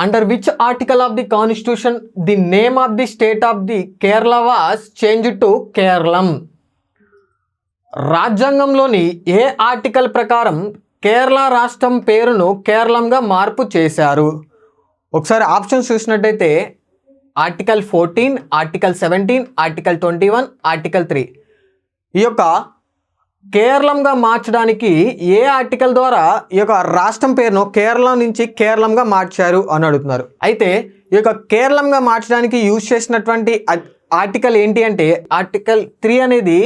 Under which article of the constitution the name of the state of the Kerala was changed to Kerala? రాజ్యాంగంలోని ఏ article ప్రకారం కేరళ రాష్ట్రం పేరును కేరళంగా మార్పు చేశారు? ఒకసారి ఆప్షన్స్ చూసినట్టయితే ఆర్టికల్ 14, ఆర్టికల్ 17, ఆర్టికల్ 21, ఆర్టికల్ 3. ఈ యొక్క కేరళంగా మార్చడానికి ఏ ఆర్టికల్ ద్వారా ఈ యొక్క రాష్ట్రం పేరును కేరళ నుంచి కేరళంగా మార్చారు అని అడుగుతున్నారు. అయితే ఈ యొక్క కేరళంగా మార్చడానికి యూజ్ చేసినటువంటి ఆర్టికల్ ఏంటి అంటే ఆర్టికల్ 3 అనేది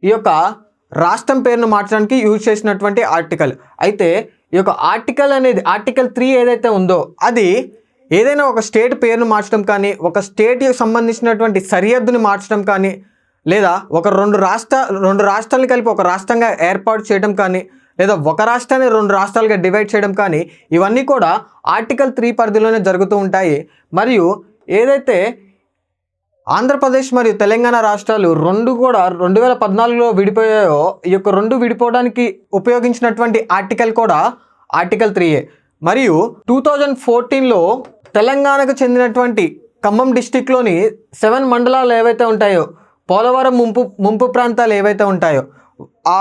ఈ యొక్క రాష్ట్రం పేరును మార్చడానికి యూజ్ చేసినటువంటి ఆర్టికల్. అయితే ఈ యొక్క ఆర్టికల్ అనేది ఆర్టికల్ 3 ఏదైతే ఉందో అది ఏదైనా ఒక స్టేట్ పేరును మార్చడం కానీ, ఒక స్టేట్కి సంబంధించినటువంటి సరిహద్దుని మార్చడం కానీ, లేదా ఒక రెండు రాష్ట్రాలను కలిపి ఒక రాష్ట్రంగా ఏర్పాటు చేయడం కానీ, లేదా ఒక రాష్ట్రాన్ని 2 రాష్ట్రాలుగా డివైడ్ చేయడం కానీ, ఇవన్నీ కూడా ఆర్టికల్ 3 పరిధిలోనే జరుగుతూ ఉంటాయి. మరియు ఏదైతే ఆంధ్రప్రదేశ్ మరియు తెలంగాణ రాష్ట్రాలు 2 కూడా 2014లో విడిపోయాయో ఈ యొక్క 2 విడిపోవడానికి ఉపయోగించినటువంటి ఆర్టికల్ కూడా ఆర్టికల్ 3. మరియు 2014లో తెలంగాణకు చెందినటువంటి ఖమ్మం డిస్టిక్లోని 7 మండలాలు ఏవైతే ఉంటాయో, పోలవరం ముంపు ప్రాంతాలు ఏవైతే ఉంటాయో ఆ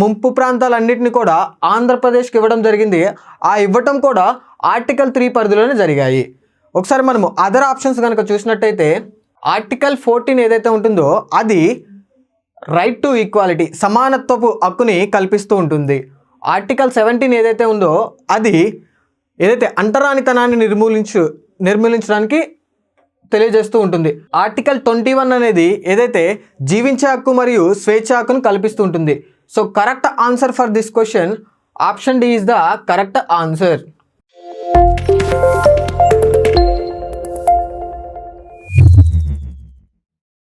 ముంపు ప్రాంతాలన్నింటినీ కూడా ఆంధ్రప్రదేశ్కి ఇవ్వడం జరిగింది. ఆ ఇవ్వటం కూడా ఆర్టికల్ 3 పరిధిలోనే జరిగాయి. ఒకసారి మనము అదర్ ఆప్షన్స్ కనుక చూసినట్టయితే ఆర్టికల్ 14 ఏదైతే ఉంటుందో అది రైట్ టు ఈక్వాలిటీ, సమానత్వపు హక్కుని కల్పిస్తూ ఉంటుంది. ఆర్టికల్ 17 ఏదైతే ఉందో అది ఏదైతే అంటరానితనాన్ని నిర్మూలించడానికి తెలియజేస్తూ ఉంటుంది. ఆర్టికల్ 21 అనేది ఏదైతే జీవించే హక్కు మరియు స్వేచ్ఛ హక్కును కల్పిస్తూ ఉంటుంది. So correct answer for this question option D is the correct answer.